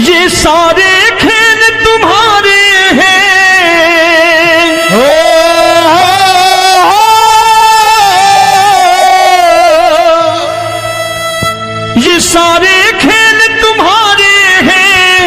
ये सारे खेल तुम्हारे हैं, ये सारे खेल तुम्हारे हैं,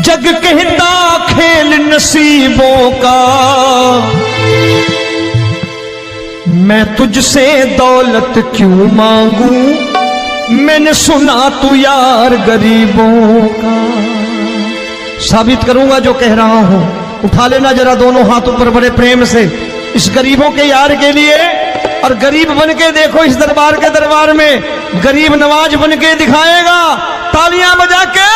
जग कहता खेल नसीबों का। मैं तुझसे दौलत क्यों मांगू, मैंने सुना तू यार गरीबों का। साबित करूंगा जो कह रहा हूं। उठा लेना जरा दोनों हाथ ऊपर बड़े प्रेम से इस गरीबों के यार के लिए, और गरीब बन के देखो इस दरबार के दरबार में गरीब नवाज बन के दिखाएगा, तालियां बजा के।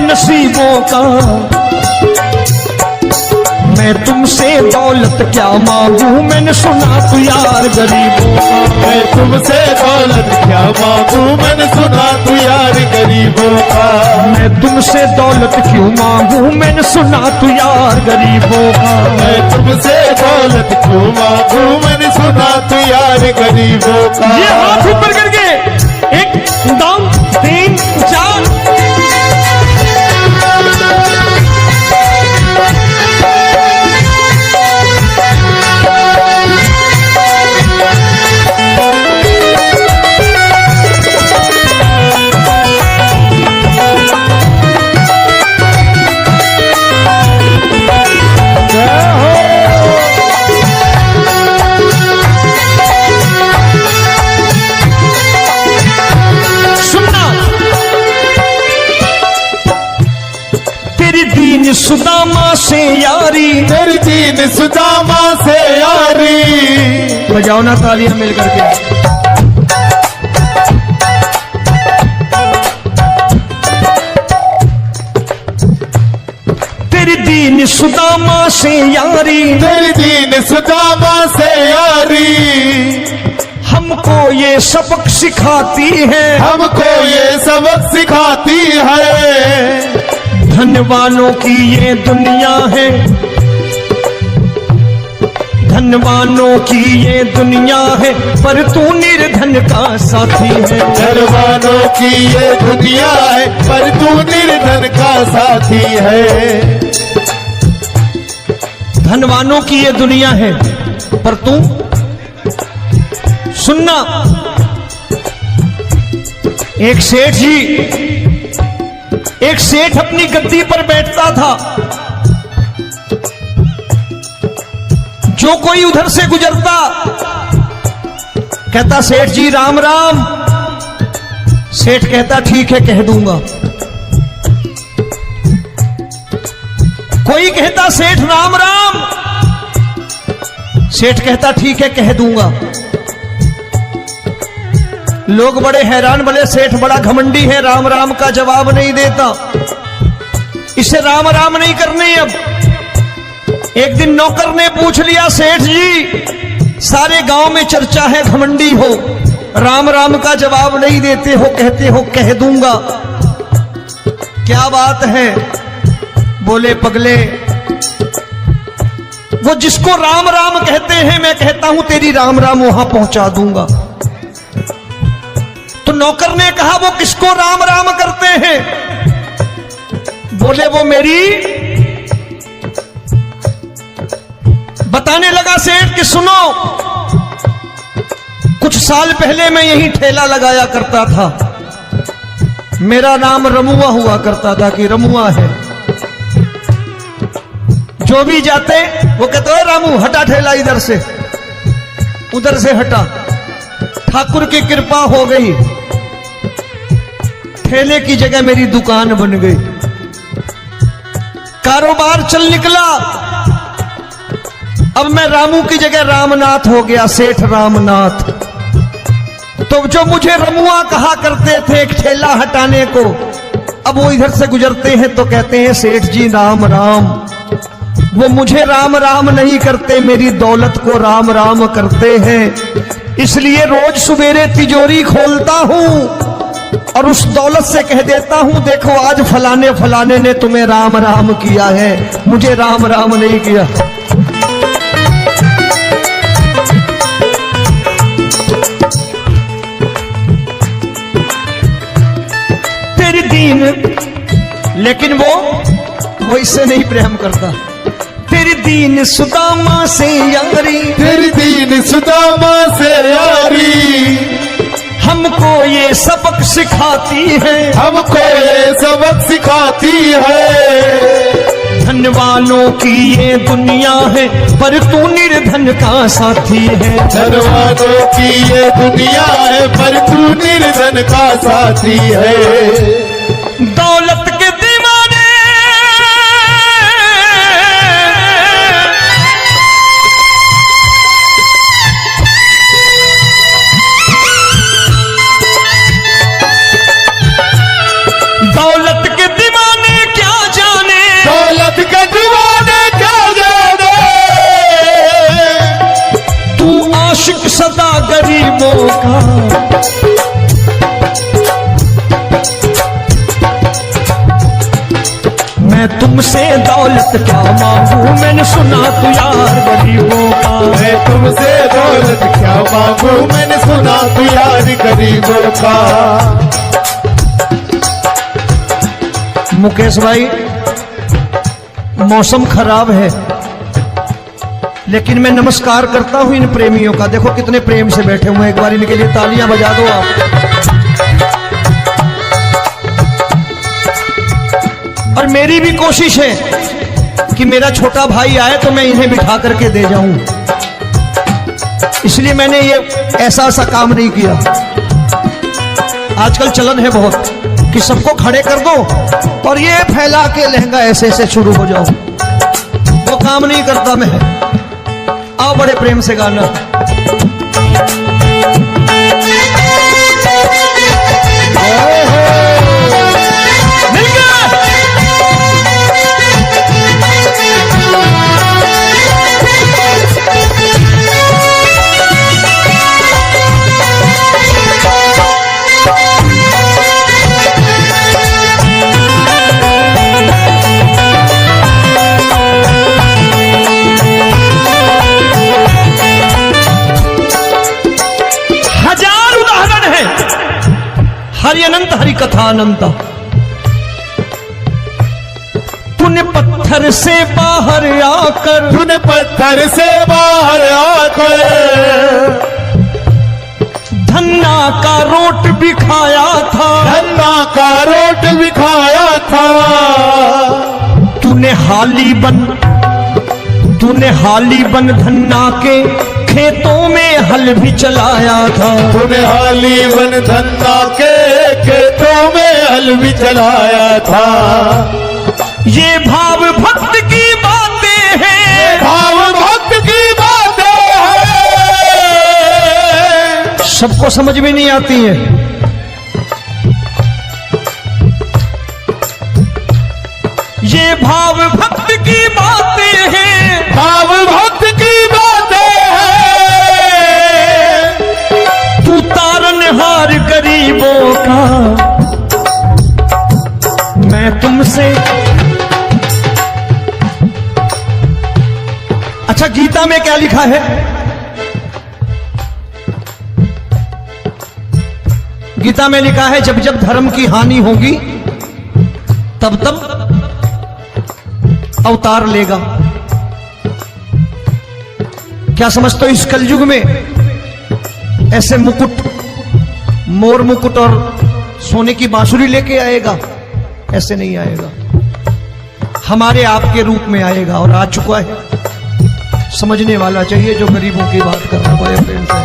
नसीबों का मैं तुमसे दौलत क्या मांगू, मैंने सुना तू यार गरीबों का। मैं तुमसे दौलत क्या मांगू, मैंने सुना तू यार गरीबों का। मैं तुमसे दौलत क्यों मांगू, मैंने सुना तू यार गरीबों का। मैं तुमसे दौलत क्यों मांगू, मैंने सुना तू यार गरीबों का। ये हाथ ऊपर करके 1 2 3 4 सुदामा से यारी, तेरी दीन सुदामा से यारी। बजाओ ना तालियां मिल करके। तेरी दीन सुदामा से यारी, तेरी दीन सुदामा से यारी। हमको ये सबक सिखाती है, हमको ये सबक सिखाती है। धनवानों की ये दुनिया है, धनवानों की ये दुनिया है, पर तू निर्धन का साथी है। धनवानों की ये दुनिया है, पर तू निर्धन का साथी है। धनवानों की ये दुनिया है, पर तू सुनना। एक सेठ जी, एक सेठ अपनी गद्दी पर बैठता था। जो कोई उधर से गुजरता कहता सेठ जी राम राम। सेठ कहता ठीक है कह दूंगा। कोई कहता सेठ राम राम। सेठ कहता ठीक है कह दूंगा। लोग बड़े हैरान, बोले सेठ बड़ा घमंडी है, राम राम का जवाब नहीं देता, इसे राम राम नहीं करनी। अब एक दिन नौकर ने पूछ लिया सेठ जी सारे गांव में चर्चा है घमंडी हो, राम राम का जवाब नहीं देते हो, कहते हो कह दूंगा, क्या बात है? बोले पगले वो जिसको राम राम कहते हैं मैं कहता हूं तेरी राम राम वहां पहुंचा दूंगा। तो नौकर ने कहा वो किसको राम राम करते हैं? बोले वो मेरी। बताने लगा सेठ कि सुनो, कुछ साल पहले मैं यही ठेला लगाया करता था, मेरा नाम रमुआ हुआ करता था कि रमुआ है। जो भी जाते वो कहते हो रामू हटा ठेला इधर से, उधर से हटा। ठाकुर की कृपा हो गई, ठेले की जगह मेरी दुकान बन गई, कारोबार चल निकला। अब मैं रामू की जगह रामनाथ हो गया, सेठ रामनाथ। तो जो मुझे रमुआ कहा करते थे एक ठेला हटाने को, अब वो इधर से गुजरते हैं तो कहते हैं सेठ जी राम राम। वो मुझे राम राम नहीं करते, मेरी दौलत को राम राम करते हैं। इसलिए रोज सवेरे तिजोरी खोलता हूं और उस दौलत से कह देता हूं, देखो आज फलाने फलाने ने तुम्हें राम राम किया है, मुझे राम राम नहीं किया। तेरी दीन, लेकिन वो इससे नहीं प्रेम करता। तेरी दीन सुदामा से यारी, तेरी दीन सुदामा से यारी, हमको ये सबक सिखाती है, हमको ये सबक सिखाती है। धन वालों की ये दुनिया है, पर तू निर्धन का साथी है। धन वालों की ये दुनिया है, पर तू निर्धन का साथी है। दौलत के दीवाने दौलत के दीवाने क्या जाने, दौलत के दीवाने क्या जाने, तू आशिक सदा गरीबों का। मैं तुमसे दौलत क्या मांगू, मैंने सुना तू यार गरीबों का। मैं तुमसे दौलत क्या मांगू, मैंने सुना तू यार गरीबों का। मुकेश भाई, मौसम खराब है, लेकिन मैं नमस्कार करता हूं इन प्रेमियों का। देखो कितने प्रेम से बैठे हुए हैं, एक बार इनके लिए तालियां बजा दो आप। और मेरी भी कोशिश है कि मेरा छोटा भाई आए तो मैं इन्हें बिठा करके दे जाऊं, इसलिए मैंने ये ऐसा काम नहीं किया। आजकल चलन है बहुत कि सबको खड़े कर दो और ये फैला के लहंगा ऐसे ऐसे शुरू हो जाओ, वो काम नहीं करता मैं। आओ बड़े प्रेम से गाना। हरि अनंत हरि कथा अनंत। तूने पत्थर से बाहर आकर, तूने पत्थर से बाहर आकर धन्ना का रोट भी खाया था, धन्ना का रोट भी खाया था। तूने हाली बन धन्ना के खेतों में हल भी चलाया था। तूने हाली बन धन्ना के खेतों में हल भी चलाया था। ये भाव भक्त की बातें हैं, भाव भक्त की बातें हैं, सबको समझ में नहीं आती है। ये भाव भक्त की बातें हैं, भाव भक्त की बातें हैं। तू तारनहार गरीबों का, मैं तुमसे। अच्छा, गीता में क्या लिखा है? गीता में लिखा है जब जब धर्म की हानि होगी तब तब अवतार लेगा। क्या समझते हो, इस कलयुग में ऐसे मुकुट, मोर मुकुट और सोने की बांसुरी लेके आएगा? ऐसे नहीं आएगा, हमारे आपके रूप में आएगा और आ चुका है। समझने वाला चाहिए जो गरीबों की बात कर रहा है बड़े प्रेम से।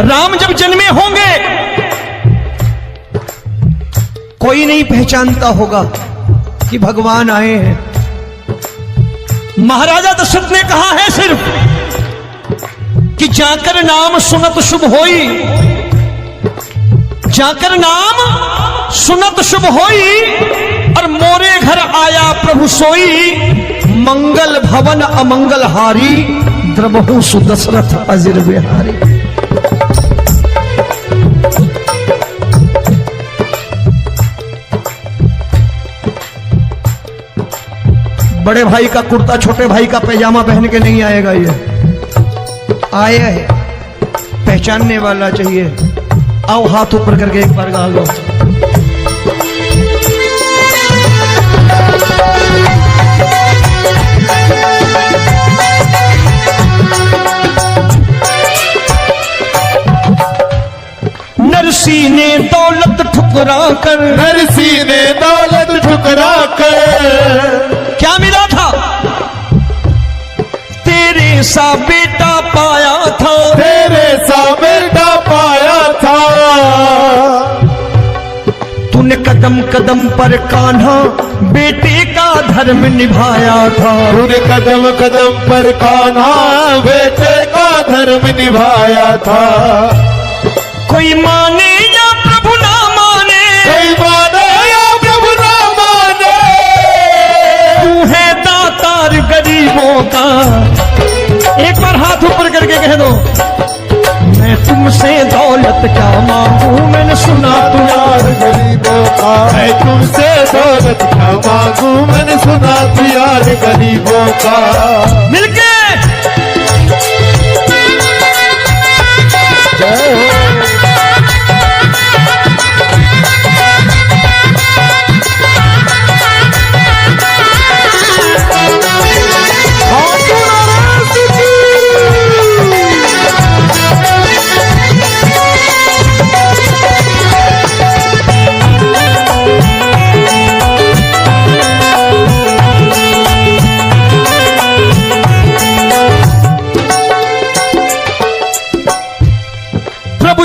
राम जब जन्मे होंगे कोई नहीं पहचानता होगा, कि भगवान आए हैं। महाराजा दशरथ ने कहा है सिर्फ कि जाकर नाम सुनत शुभ होई, जाकर नाम सुनत शुभ होई, और मोरे घर आया प्रभु सोई, मंगल भवन अमंगल हारी, द्रबहु सुदशरथ अजिर बिहारी। बड़े भाई का कुर्ता छोटे भाई का पैजामा पहन के नहीं आएगा, ये आया है पहचानने वाला चाहिए। आओ हाथ ऊपर करके एक बार गा लो। नरसी ने दौलत ठुकरा कर, नरसी ने दौलत ठुकरा कर, क्या मिला था? तेरे सा बेटा पाया था, तेरे सा बेटा पाया था। तूने कदम कदम पर कान्हा बेटे का धर्म निभाया था, तूने कदम कदम पर कान्हा बेटे का धर्म निभाया था। कोई माने या प्रभु ना माने, कोई माने या प्रभु ना माने, तू है दातार गरीबों का। एक बार हाथ ऊपर करके कह दो, मैं तुमसे दौलत क्या मांगू, मैंने सुना तू यार गरीबों का। मैं तुमसे दौलत क्या मांगू, मैंने सुना तू यार गरीबों का। मिलके जय हो।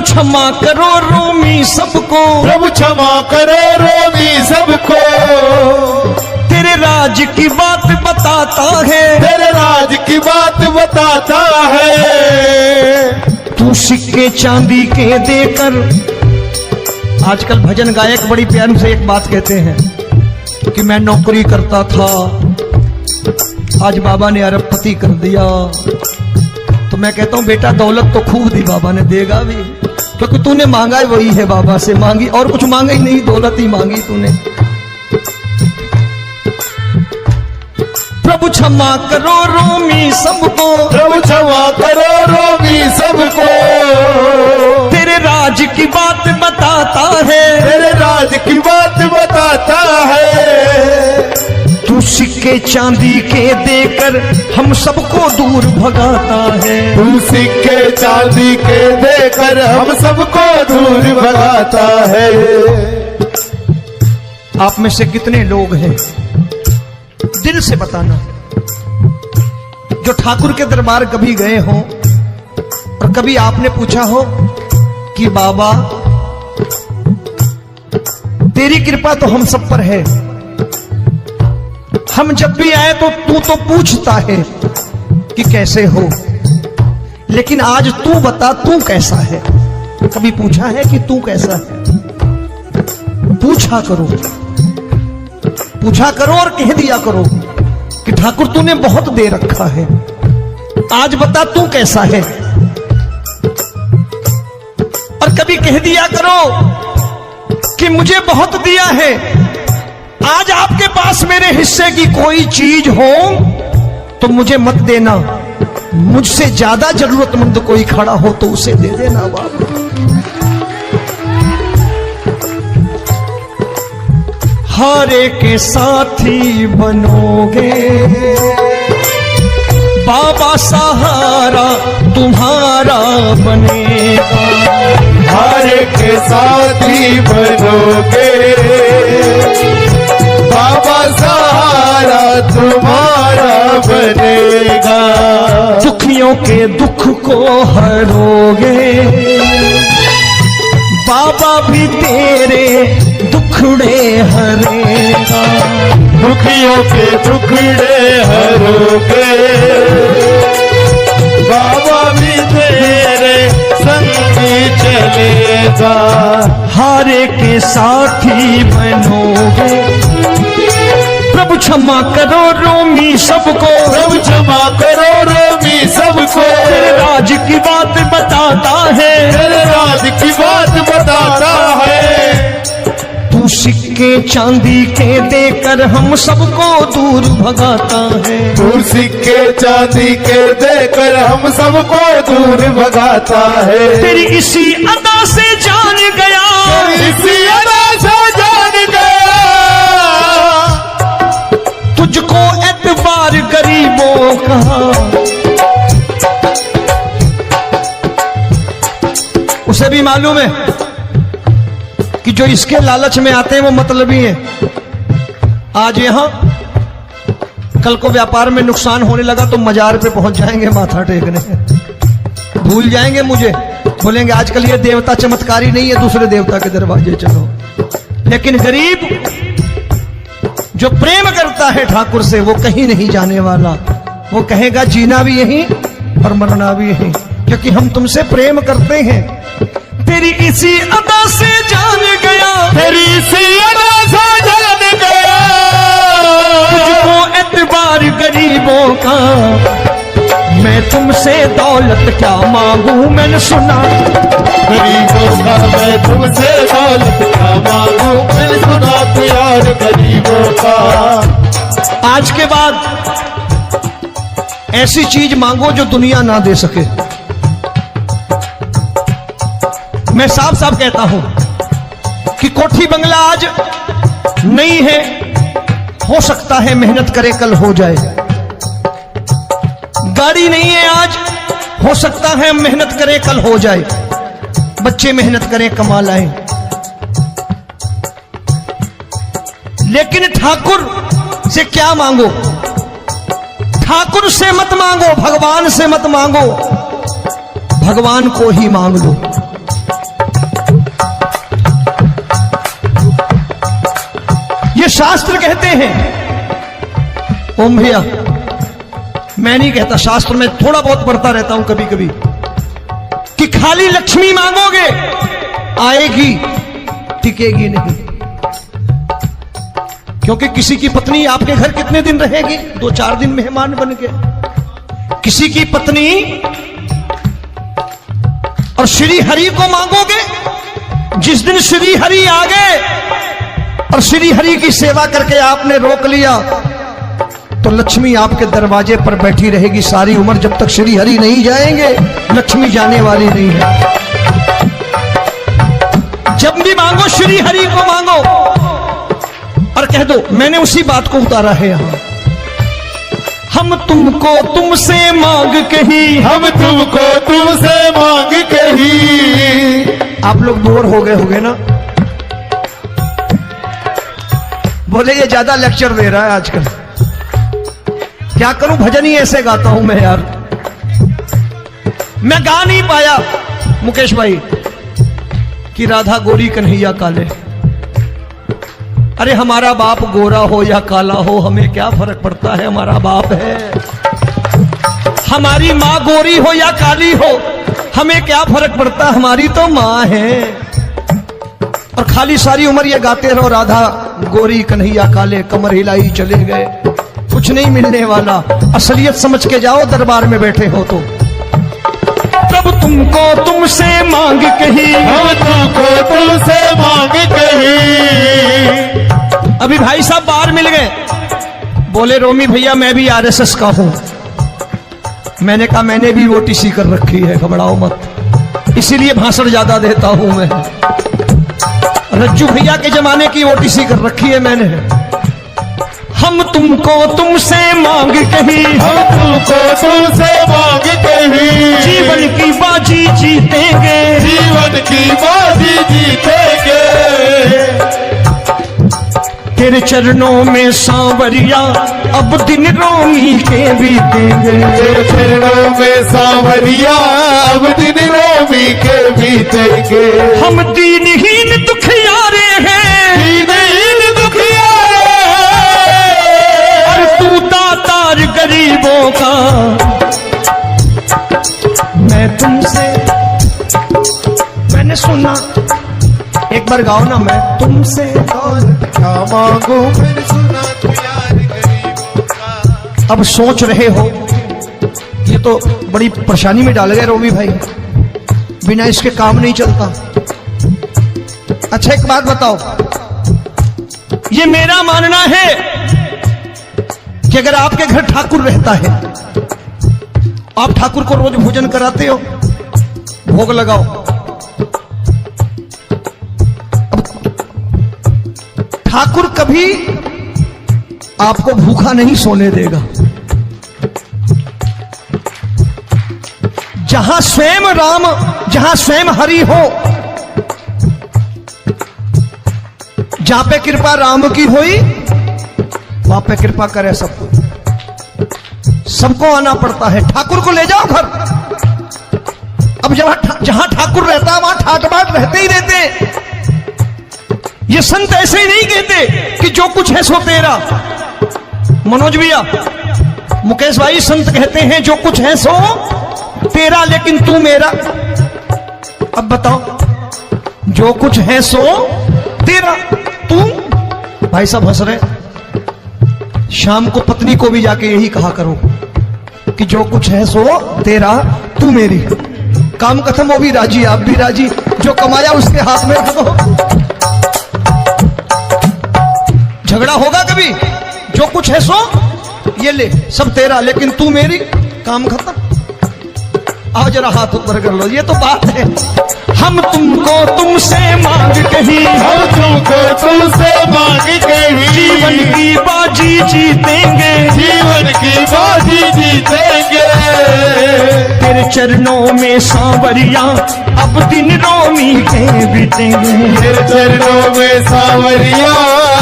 क्षमा करो रोमी सबको, प्रभु क्षमा करो रोमी सबको। तेरे राज की बात बताता है, तेरे राज की बात बताता है। तू सिक्के चांदी के देकर, आजकल भजन गायक बड़ी प्यार से एक बात कहते हैं कि मैं नौकरी करता था, आज बाबा ने अरबपति कर दिया। तो मैं कहता हूं बेटा दौलत तो खूब दी बाबा ने, देगा भी, क्योंकि तूने मांगा है वही है बाबा से मांगी, और कुछ मांगा ही नहीं, दौलत ही मांगी तूने। प्रभु क्षमा करो रोमी सबको, प्रभु क्षमा करो रोमी सबको। तेरे राज की बात बताता है, तेरे राज की बात बताता है। तू सिक्के चांदी के देकर हम सबको दूर भगाता है, तू सिक्के चांदी के देकर हम सबको दूर भगाता है। आप में से कितने लोग हैं, दिल से बताना, जो ठाकुर के दरबार कभी गए हो और कभी आपने पूछा हो कि बाबा तेरी कृपा तो हम सब पर है, हम जब भी आए तो तू तो पूछता है कि कैसे हो, लेकिन आज तू बता तू कैसा है। कभी पूछा है कि तू कैसा है? पूछा करो, पूछा करो और कह दिया करो कि ठाकुर तूने बहुत दे रखा है, आज बता तू कैसा है। और कभी कह दिया करो कि मुझे बहुत दिया है, आज आपके पास मेरे हिस्से की कोई चीज हो तो मुझे मत देना, मुझसे ज्यादा जरूरतमंद कोई खड़ा हो तो उसे दे देना बाबा। हारे के साथी बनोगे बाबा, सहारा तुम्हारा बनेगा। हारे के साथी बनोगे बाबा, सहारा तुम्हारा बनेगा। दुखियों के दुख को हरोगे बाबा, भी तेरे दुखड़े हरेगा। दुखियों के टुकड़े हरोगे, बाबा भी तेरे संगी चलेगा। हारे के साथी बनोगे, प्रभु क्षमा करो रोमी सबको, प्रभु क्षमा करो रोमी सबको, तेरे राज की बात बताता है, तेरे राज की बात बताता है। तू सिक्के चांदी के देकर हम सबको दूर भगाता है, तू सिक्के चांदी के देकर हम सबको दूर भगाता है। तेरी इसी अदा से जान गया, इसी अदा से जान गया, तुझको एतबार गरीबों का। उसे भी मालूम है कि जो इसके लालच में आते हैं वो मतलबी हैं। आज यहां कल को व्यापार में नुकसान होने लगा तो मजार पे पहुंच जाएंगे माथा टेकने, भूल जाएंगे मुझे, बोलेंगे आजकल ये देवता चमत्कारी नहीं है, दूसरे देवता के दरवाजे चलो। लेकिन गरीब जो प्रेम करता है ठाकुर से वो कहीं नहीं जाने वाला, वो कहेगा जीना भी यहीं और मरना भी यहीं, क्योंकि हम तुमसे प्रेम करते हैं। तेरी इसी अदा से जान गया, तेरी इसी अदा से जान गया, तुझको एतबार गरीबों का। मैं तुमसे दौलत क्या मांगू, मैंने सुना गरीबों का, मैं तुमसे दौलत क्या मांगू, मैंने सुना प्यार गरीबों का। आज के बाद ऐसी चीज मांगो जो दुनिया ना दे सके। मैं साफ साफ कहता हूं कि कोठी बंगला आज नहीं है, हो सकता है मेहनत करे कल हो जाए। गाड़ी नहीं है आज, हो सकता है मेहनत करे कल हो जाए। बच्चे मेहनत करें कमा लाएं, लेकिन ठाकुर से क्या मांगो? ठाकुर से मत मांगो, भगवान से मत मांगो, भगवान को ही मांग लो। ये शास्त्र कहते हैं, ओम भैया मैं नहीं कहता, शास्त्र में थोड़ा बहुत पढ़ता रहता हूं कभी कभी, कि खाली लक्ष्मी मांगोगे आएगी, टिकेगी नहीं। क्योंकि किसी की पत्नी आपके घर कितने दिन रहेगी? 2-4 दिन मेहमान बन के। किसी की पत्नी और श्री हरि को मांगोगे, जिस दिन श्री हरि आ गए और श्री हरि की सेवा करके आपने रोक लिया तो लक्ष्मी आपके दरवाजे पर बैठी रहेगी सारी उम्र, जब तक श्री हरि नहीं जाएंगे लक्ष्मी जाने वाली नहीं है। जब भी मांगो श्री हरि को मांगो और कह दो मैंने उसी बात को उतारा है यहां, हम तुमको तुमसे मांग कही, हम तुमको तुमसे मांग कही। आप लोग बोर हो गए होंगे ना, बोले ये ज्यादा लेक्चर दे रहा है आजकल। क्या करूं, भजन ही ऐसे गाता हूं मैं यार। मैं गा नहीं पाया मुकेश भाई कि राधा गोरी कन्हैया काले। अरे हमारा बाप गोरा हो या काला हो हमें क्या फर्क पड़ता है, हमारा बाप है। हमारी माँ गोरी हो या काली हो हमें क्या फर्क पड़ता, हमारी तो माँ है। और खाली सारी उम्र ये गाते रहो राधा गोरी कन्हैया काले, कमर हिलाई चले गए, कुछ नहीं मिलने वाला। असलियत समझ के जाओ दरबार में बैठे हो तो। प्रभु तुमको तुमसे मांग कही, हम तुमको तुमसे मांग कही। अभी भाई साहब बाहर मिल गए, बोले रोमी भैया मैं भी आरएसएस का हूं। मैंने कहा मैंने भी ओटीसी कर रखी है, घबराओ मत, इसीलिए भाषण ज्यादा देता हूं मैं। रज्जू भैया के जमाने की ओटीसी कर रखी है मैंने। हम तुमको तुमसे मांग कही, हम तुमको तुमसे मांग कही। जीवन की बाजी जीतेंगे, जीवन की बाजी जीतेंगे। तेरे चरणों में सांवरिया अब दिन रोमी के बीतेंगे। तेरे चरणों में सांवरिया अब दिन रोमी के बीतेंगे। हम दीनहीन दुखियारे हैं, दीनहीन दुखियारे हैं, बार गाओ ना, मैं तुमसे दौलत क्या मांगू मैंने सुना तू यार गरीबों का। अब सोच रहे हो ये तो बड़ी परेशानी में डाल गए रोवी भाई, बिना इसके काम नहीं चलता। अच्छा एक बात बताओ, ये मेरा मानना है कि अगर आपके घर ठाकुर रहता है, आप ठाकुर को रोज भोजन कराते हो, भोग लगाओ, ठाकुर कभी आपको भूखा नहीं सोने देगा। जहां स्वयं राम, जहां स्वयं हरि हो, जहां पे कृपा राम की हुई वहां पे कृपा करे सबको, सबको आना पड़ता है। ठाकुर को ले जाओ घर। अब जहां ठाकुर रहता है वहां ठाट बाट रहते ही रहते। ये संत ऐसे ही नहीं कहते कि जो कुछ है सो तेरा। मनोज भैया, मुकेश भाई, संत कहते हैं जो कुछ है सो तेरा लेकिन तू मेरा। अब बताओ, जो कुछ है सो तेरा, तू। भाई साहब हंस रहे। शाम को पत्नी को भी जाके यही कहा करो कि जो कुछ है सो तेरा, तू मेरी। काम खत्म, वो भी राजी, आप भी राजी, जो कमाया उसके हाथ में रखो। झगड़ा होगा कभी? जो कुछ है सो ये ले, सब तेरा लेकिन तू मेरी, काम खत्म। आओ जरा हाथ ऊपर कर लो, ये तो बात है। हम तुमको तुमसे मांग कहीं, हम तुमको तुमसे मांग कहीं, जीवन की बाजी जीतेंगे, जीवन की बाजी जीतेंगे। तेरे चरणों में सांवरिया अब दिन रोमी के बीतेंगे। तेरे चरणों में सांवरिया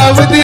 अब दिन